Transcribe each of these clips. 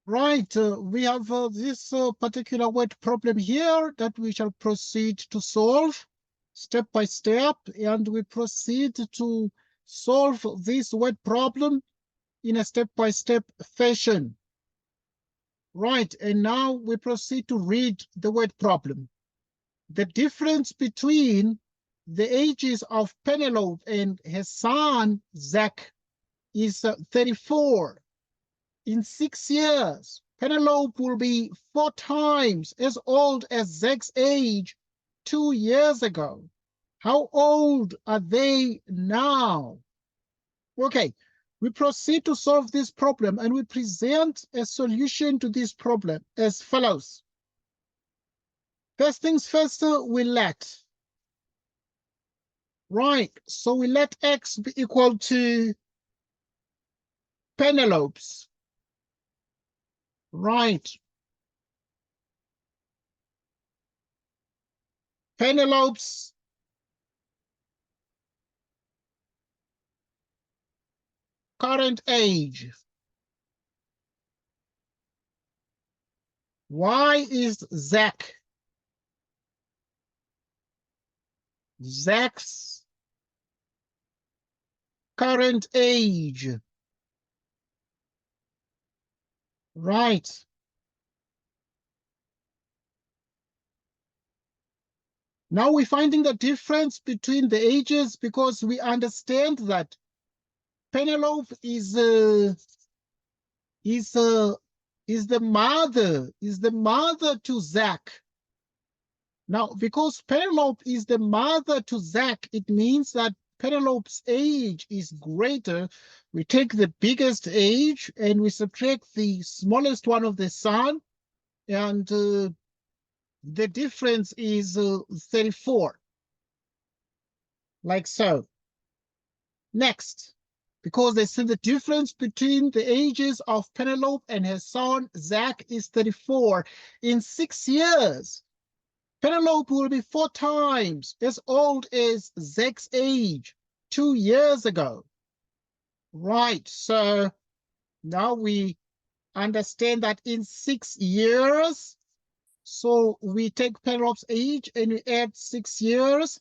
Right, we have this particular word problem here that we shall proceed to solve step by step, and we proceed to solve this word problem in a step-by-step fashion. Right, and now we proceed to read the word problem. The difference between the ages of Penelope and her son, Zach, is 34. In 6 years, Penelope will be 4 times as old as Zach's age 2 years ago. How old are they now? Okay, we proceed to solve this problem and we present a solution to this problem as follows. First things first, we let. Right, so we let x be equal to Penelope's. Right. Penelope's current age. Y is Zach. Zach's current age. Right. Now we're finding the difference between the ages because we understand that Penelope is the mother to Zach. Now, because Penelope is the mother to Zach, it means that Penelope's age is greater. We take the biggest age and we subtract the smallest one of the son, and the difference is 34, like so. Next, because they see the difference between the ages of Penelope and her son Zach is 34. In 6 years, Penelope will be 4 times as old as Zach's age 2 years ago. Right, so now we understand that in 6 years, so we take Penelope's age and we add 6 years,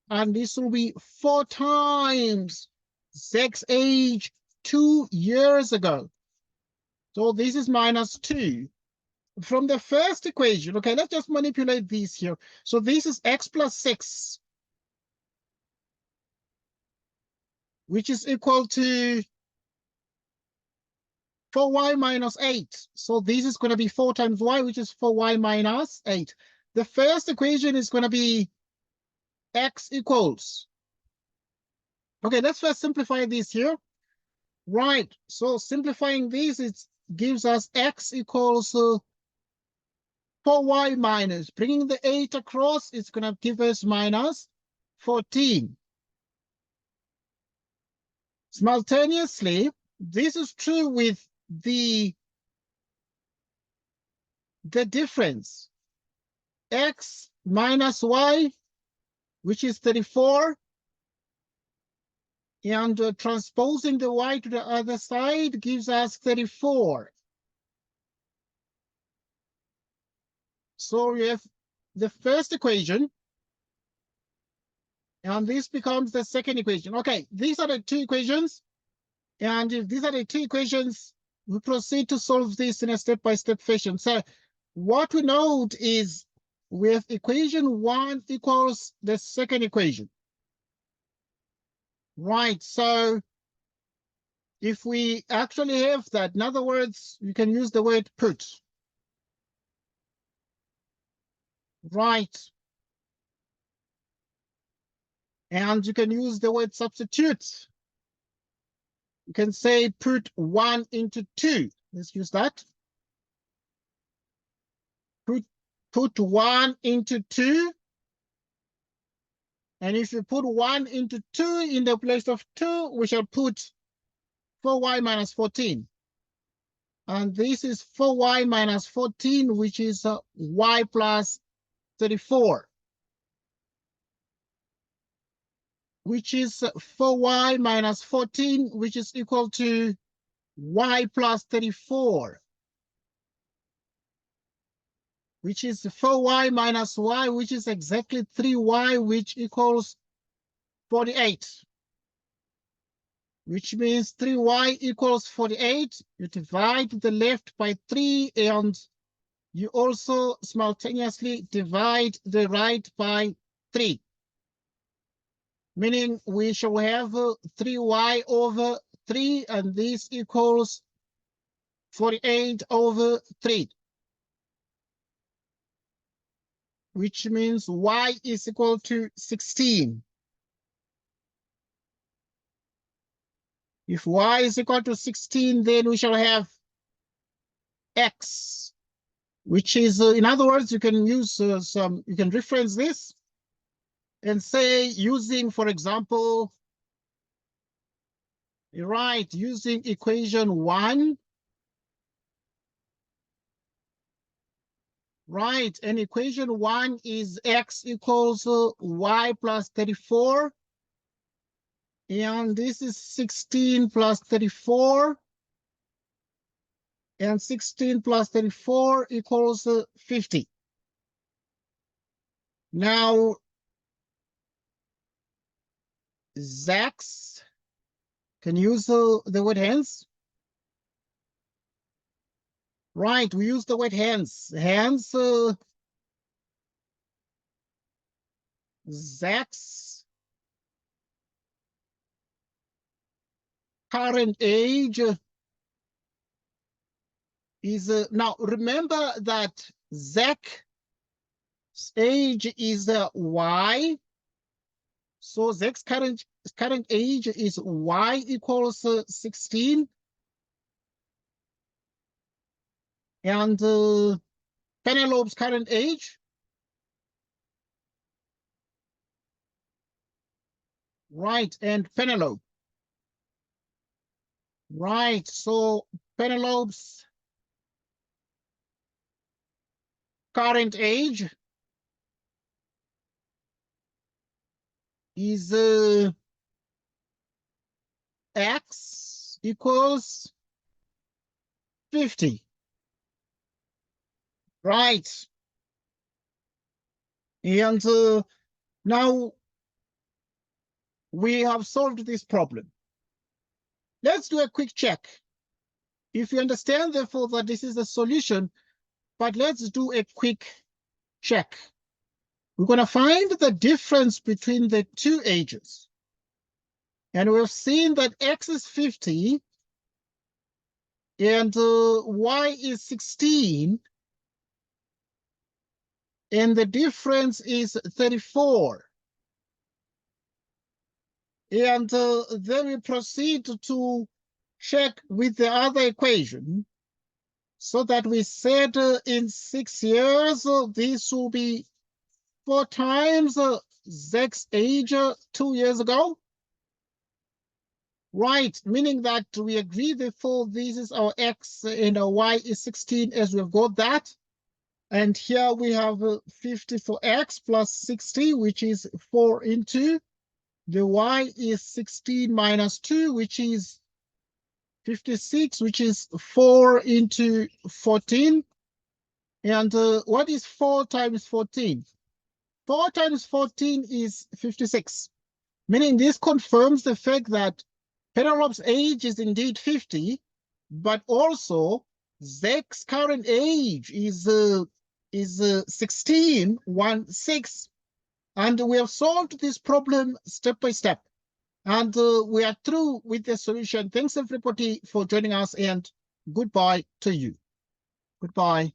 and this will be 4 times Zach's age 2 years ago. So this is minus 2. From the first equation, okay, let's just manipulate these here. So this is x plus 6, which is equal to 4y minus 8. So this is going to be 4 times y, which is 4y minus 8. The first equation is going to be x equals. Okay, let's first simplify this here. Right, so simplifying this, it gives us x equals 4y minus, bringing the 8 across, it's going to give us minus 14. Simultaneously, this is true with the difference. X minus y, which is 34, and transposing the y to the other side gives us 34. So we have the first equation, and this becomes the second equation. Okay, these are the 2 equations, and if these are the 2 equations, we proceed to solve this in a step-by-step fashion. So what we note is with equation 1 equals the second equation. Right, so if we actually have that, in other words, we can use the word put. Right. And you can use the word substitute. You can say put 1 into 2. Let's use that. Put 1 into 2. And if you put 1 into 2 in the place of 2, we shall put 4y minus 14. And this is 4y minus 14, which is y plus 34. Which is 4y minus 14, which is equal to y plus 34. which is 4y minus y, which is exactly 3y, which equals 48. Which means 3y equals 48. You divide the left by 3, and you also simultaneously divide the right by 3. Meaning we shall have 3y over 3, and this equals 48 over 3. Which means y is equal to 16. If y is equal to 16, then we shall have x, which is, in other words, you can use you can reference this and say using, for example, using equation 1, and equation 1 is x equals y plus 34. And this is 16 plus 34. And 16 plus 34 equals 50. Now, Zax can use the word hence. Right, we use the word hence. Hence, Zax current age is, now remember that Zach's age is y. So Zach's current age is y equals 16. And Penelope's current age, and Penelope. So Penelope's current age is x equals 50. And now we have solved this problem. Let's do a quick check. If you understand, therefore, that this is the solution, but let's do a quick check. We're going to find the difference between the two ages. And we've seen that x is 50 and y is 16. And the difference is 34. And then we proceed to check with the other equation, so that we said in 6 years, this will be 4 times Zach's age 2 years ago. Meaning that we agree, therefore, this is our x and our y is 16, as we've got that. And here we have 50 for x plus 60, which is 4 into. The y is 16 minus 2, which is 56, which is 4 into 14. And what is 4 times 14? 4 times 14 is 56. Meaning this confirms the fact that Penelope's age is indeed 50, but also Zach's current age is 16, 16. And we have solved this problem step by step. And we are through with the solution. Thanks everybody for joining us, and goodbye to you. Goodbye.